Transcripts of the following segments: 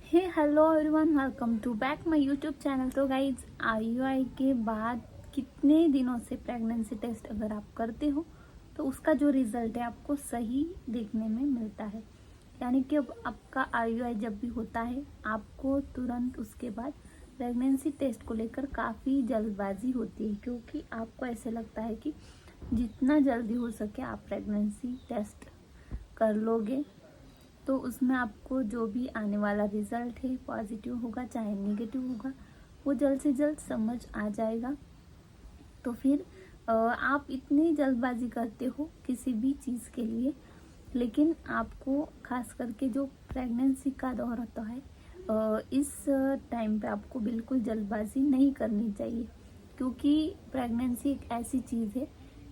Hey hello everyone, welcome to back my YouTube channel. तो guys, IUI के बाद कितने दिनों से प्रेगनेंसी टेस्ट अगर आप करते हो तो उसका जो रिजल्ट है आपको सही देखने में मिलता है। यानी कि अब आपका आईयूआई जब भी होता है आपको तुरंत उसके बाद प्रेगनेंसी टेस्ट को लेकर काफ़ी जल्दबाजी होती है, क्योंकि आपको ऐसे लगता है कि जितना जल्दी हो सके आप प्रेगनेंसी टेस्ट कर लोगे तो उसमें आपको जो भी आने वाला रिजल्ट है पॉजिटिव होगा चाहे नेगेटिव होगा वो जल्द से जल्द समझ आ जाएगा। तो फिर आप इतनी जल्दबाजी करते हो किसी भी चीज़ के लिए, लेकिन आपको खास करके जो प्रेगनेंसी का दौर होता है इस टाइम पे आपको बिल्कुल जल्दबाजी नहीं करनी चाहिए, क्योंकि प्रेगनेंसी एक ऐसी चीज़ है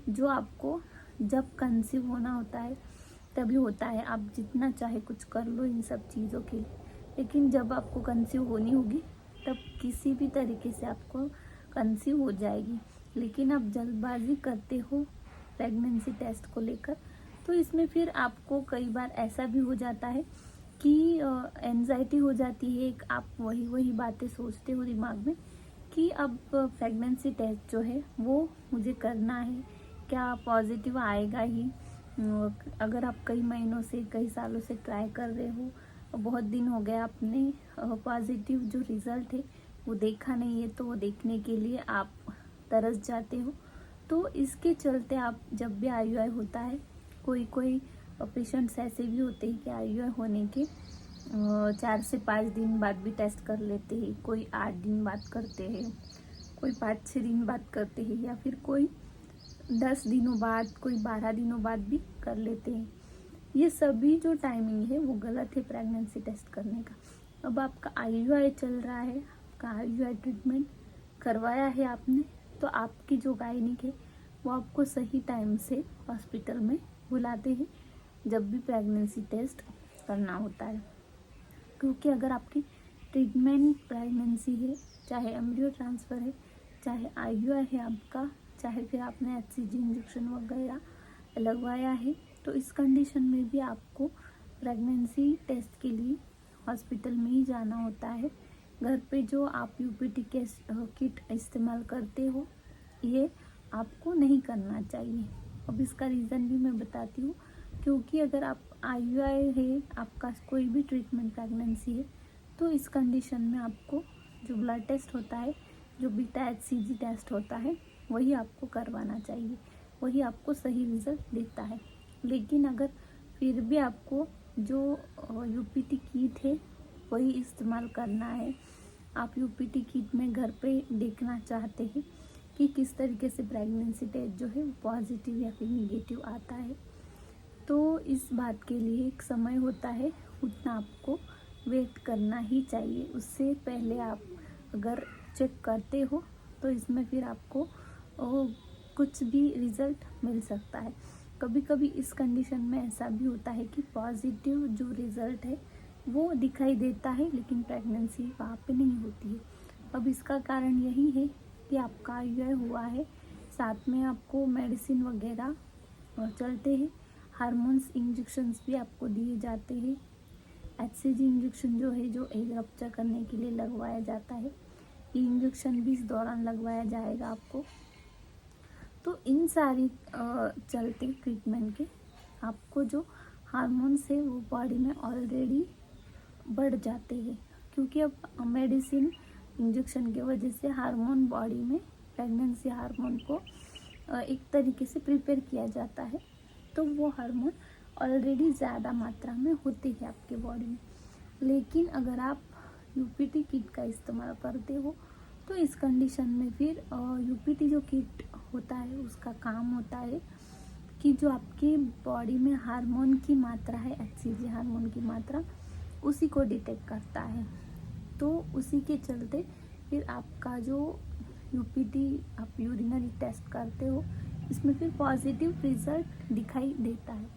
जो आपको जब कंसीव होना होता है तभी होता है। आप जितना चाहे कुछ कर लो इन सब चीज़ों के लिए, लेकिन जब आपको कंसीव होनी होगी तब किसी भी तरीके से आपको कंसीव हो जाएगी। लेकिन आप जल्दबाजी करते हो प्रेगनेंसी टेस्ट को लेकर, तो इसमें फिर आपको कई बार ऐसा भी हो जाता है कि एंजाइटी हो जाती है। एक आप वही बातें सोचते हो दिमाग में कि अब प्रेगनेंसी टेस्ट जो है वो मुझे करना है, क्या पॉजिटिव आएगा ही। अगर आप कई महीनों से कई सालों से ट्राई कर रहे हो, बहुत दिन हो गए आपने पॉजिटिव जो रिजल्ट है वो देखा नहीं है, तो वो देखने के लिए आप तरस जाते हो। तो इसके चलते आप जब भी आईयूआई होता है, कोई पेशेंट्स ऐसे भी होते हैं कि आईयूआई होने के 4 से 5 दिन बाद भी टेस्ट कर लेते हैं, कोई 8 दिन बाद करते हैं, कोई 5-6 दिन बाद करते हैं, या फिर कोई 10 दिनों बाद, कोई 12 दिनों बाद भी कर लेते हैं। ये सभी जो टाइमिंग है वो गलत है प्रेगनेंसी टेस्ट करने का। अब आपका आईयूआई चल रहा है, आपका आईयूआई ट्रीटमेंट करवाया है आपने, तो आपकी जो गायनिक है वो आपको सही टाइम से हॉस्पिटल में बुलाते हैं जब भी प्रेगनेंसी टेस्ट करना होता है। क्योंकि अगर आपकी ट्रीटमेंट प्रेगनेंसी है, चाहे एम्ब्रियो ट्रांसफ़र है, चाहे आईयूआई है आपका, चाहे फिर आपने एचसीजी इंजेक्शन वगैरह लगवाया है, तो इस कंडीशन में भी आपको प्रेगनेंसी टेस्ट के लिए हॉस्पिटल में ही जाना होता है। घर पे जो आप यूपीटी के किट इस्तेमाल करते हो ये आपको नहीं करना चाहिए। अब इसका रीज़न भी मैं बताती हूँ, क्योंकि अगर आप आईयूआई है, आपका कोई भी ट्रीटमेंट प्रेगनेंसी है, तो इस कंडीशन में आपको जो ब्लड टेस्ट होता है, जो बीटा एचसीजी टेस्ट होता है, वही आपको करवाना चाहिए, वही आपको सही रिजल्ट देता है। लेकिन अगर फिर भी आपको जो यूपीटी किट है वही इस्तेमाल करना है, आप यूपीटी किट में घर पे देखना चाहते हैं कि किस तरीके से प्रेगनेंसी टेस्ट जो है पॉजिटिव या फिर निगेटिव आता है, तो इस बात के लिए एक समय होता है, उतना आपको वेट करना ही चाहिए। उससे पहले आप अगर चेक करते हो तो इसमें फिर आपको कुछ भी रिजल्ट मिल सकता है। कभी कभी इस कंडीशन में ऐसा भी होता है कि पॉजिटिव जो रिजल्ट है वो दिखाई देता है, लेकिन प्रेगनेंसी वहाँ पे नहीं होती है। अब इसका कारण यही है कि आपका आईयूआई हुआ है, साथ में आपको मेडिसिन वगैरह चलते हैं, हार्मोन्स इंजेक्शंस भी आपको दिए जाते हैं। एचसीजी इंजेक्शन जो है, जो एग रप्चर करने के लिए लगवाया जाता है, ये इंजेक्शन भी इस दौरान लगवाया जाएगा आपको। तो इन सारी चलते ट्रीटमेंट के आपको जो हार्मोन्स है वो बॉडी में ऑलरेडी बढ़ जाते हैं, क्योंकि अब मेडिसिन इंजेक्शन की वजह से हार्मोन बॉडी में प्रेगनेंसी हार्मोन को एक तरीके से प्रिपेयर किया जाता है, तो वो हार्मोन ऑलरेडी ज़्यादा मात्रा में होते हैं आपके बॉडी में। लेकिन अगर आप यूपीटी किट का इस्तेमाल करते हो तो इस कंडीशन में फिर यूपीटी जो किट होता है उसका काम होता है कि जो आपके बॉडी में हार्मोन की मात्रा है, एचसीजी हार्मोन की मात्रा, उसी को डिटेक्ट करता है। तो उसी के चलते फिर आपका जो यूपीटी आप यूरिनरी टेस्ट करते हो इसमें फिर पॉजिटिव रिजल्ट दिखाई देता है।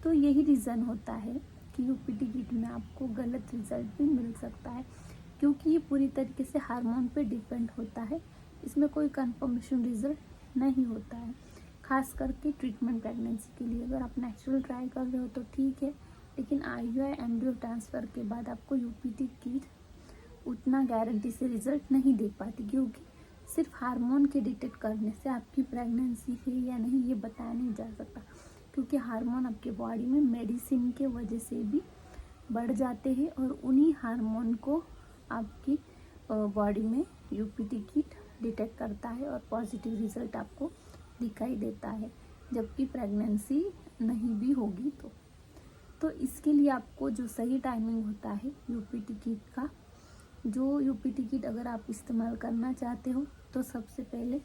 तो यही रीज़न होता है कि यूपीटी किट में आपको गलत रिजल्ट भी मिल सकता है, क्योंकि ये पूरी तरीके से हार्मोन पे डिपेंड होता है, इसमें कोई कंफर्मेशन रिजल्ट नहीं होता है। खास करके ट्रीटमेंट प्रेगनेंसी के लिए अगर आप नेचुरल ट्राई कर रहे हो तो ठीक है, लेकिन IUI एम्ब्रियो ट्रांसफ़र के बाद आपको UPT किट उतना गारंटी से रिजल्ट नहीं दे पाती, क्योंकि सिर्फ हार्मोन के डिटेक्ट करने से आपकी प्रेगनेंसी है या नहीं ये बताया नहीं जा सकता, क्योंकि हार्मोन आपके बॉडी में मेडिसिन के वजह से भी बढ़ जाते हैं और उन्हीं हार्मोन को आपकी बॉडी में UPT किट डिटेक्ट करता है और पॉजिटिव रिजल्ट आपको दिखाई देता है, जबकि प्रेगनेंसी नहीं भी होगी तो इसके लिए आपको जो सही टाइमिंग होता है UPT किट का, जो UPT किट अगर आप इस्तेमाल करना चाहते हो तो सबसे पहले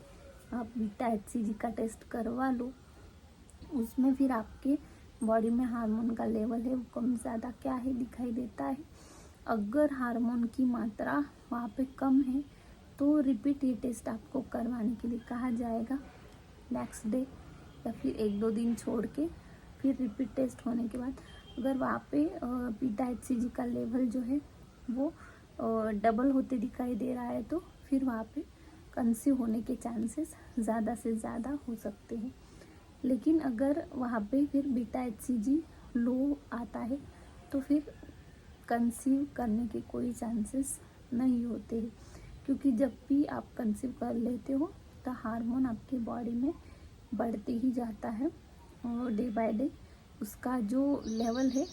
आप बीटा HCG का टेस्ट करवा लो। उसमें फिर आपके बॉडी में हार्मोन का लेवल है वो कम ज़्यादा क्या है दिखाई देता है। अगर हार्मोन की मात्रा वहाँ पे कम है तो रिपीट ये टेस्ट आपको करवाने के लिए कहा जाएगा नेक्स्ट डे या फिर 1-2 दिन छोड़ के। फिर रिपीट टेस्ट होने के बाद अगर वहाँ पे बीटा HCG का लेवल जो है वो डबल होते दिखाई दे रहा है तो फिर वहाँ पे कंसीव होने के चांसेस ज़्यादा से ज़्यादा हो सकते हैं। लेकिन अगर वहाँ पे फिर बीटा HCG लो आता है तो फिर कंसीव करने के कोई चांसेस नहीं होते हैं, क्योंकि जब भी आप कंसीव कर लेते हो तो हार्मोन आपके बॉडी में बढ़ते ही जाता है और डे बाय डे उसका जो लेवल है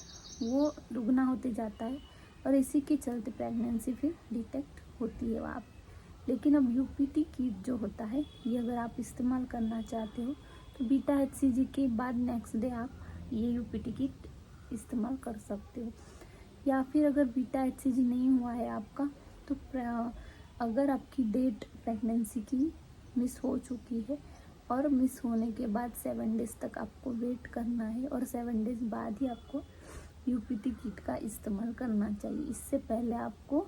वो दुगना होते जाता है और इसी के चलते प्रेगनेंसी फिर डिटेक्ट होती है वहाँ पे। लेकिन अब UPT किट जो होता है ये अगर आप इस्तेमाल करना चाहते हो तो बीटा HCG के बाद नेक्स्ट डे आप ये UPT किट इस्तेमाल कर सकते हो। या फिर अगर बीटा HCG नहीं हुआ है आपका तो अगर आपकी डेट प्रेगनेंसी की मिस हो चुकी है और मिस होने के बाद 7 डेज़ तक आपको वेट करना है और 7 डेज़ बाद ही आपको UPT किट का इस्तेमाल करना चाहिए। इससे पहले आपको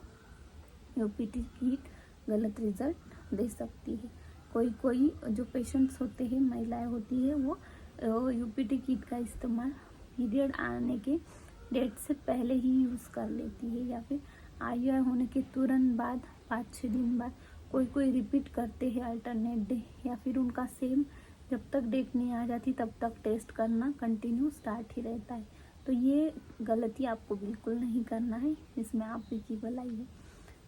UPT किट गलत रिजल्ट दे सकती है। कोई जो पेशेंट्स होते हैं, महिलाएं होती है, वो UPT किट का इस्तेमाल पीरियड आने के डेट से पहले ही यूज़ कर लेती है या फिर IUI होने के तुरंत बाद 5-6 दिन बाद कोई रिपीट करते हैं अल्टरनेट डे, या फिर उनका सेम जब तक डेट नहीं आ जाती तब तक टेस्ट करना कंटिन्यू स्टार्ट ही रहता है। तो ये गलती आपको बिल्कुल नहीं करना है, इसमें आप ही की भलाई है।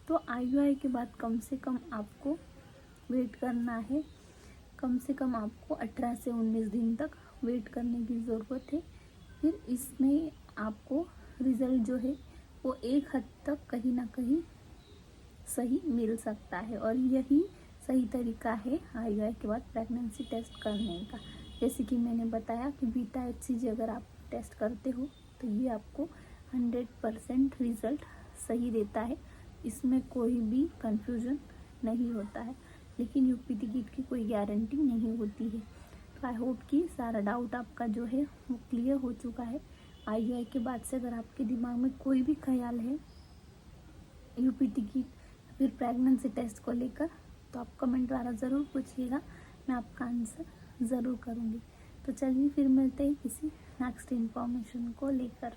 तो IUI के बाद कम से कम आपको वेट करना है, कम से कम आपको 18 से 19 दिन तक वेट करने की ज़रूरत है। फिर इसमें आपको रिज़ल्ट जो है वो एक हद तक कहीं ना कहीं सही मिल सकता है और यही सही तरीका है IUI के बाद प्रेगनेंसी टेस्ट करने का। जैसे कि मैंने बताया कि बीटा HCG अगर आप टेस्ट करते हो तो ये आपको 100% रिज़ल्ट सही देता है, इसमें कोई भी कंफ्यूजन नहीं होता है। लेकिन UPT किट की कोई गारंटी नहीं होती है। तो आई होप कि सारा डाउट आपका जो है वो क्लियर हो चुका है। IUI के बाद से अगर आपके दिमाग में कोई भी ख्याल है UPT किट फिर प्रेगनेंसी टेस्ट को लेकर तो आप कमेंट द्वारा ज़रूर पूछिएगा, मैं आपका आंसर ज़रूर करूँगी। तो चलिए फिर मिलते हैं किसी नेक्स्ट इन्फॉर्मेशन को लेकर।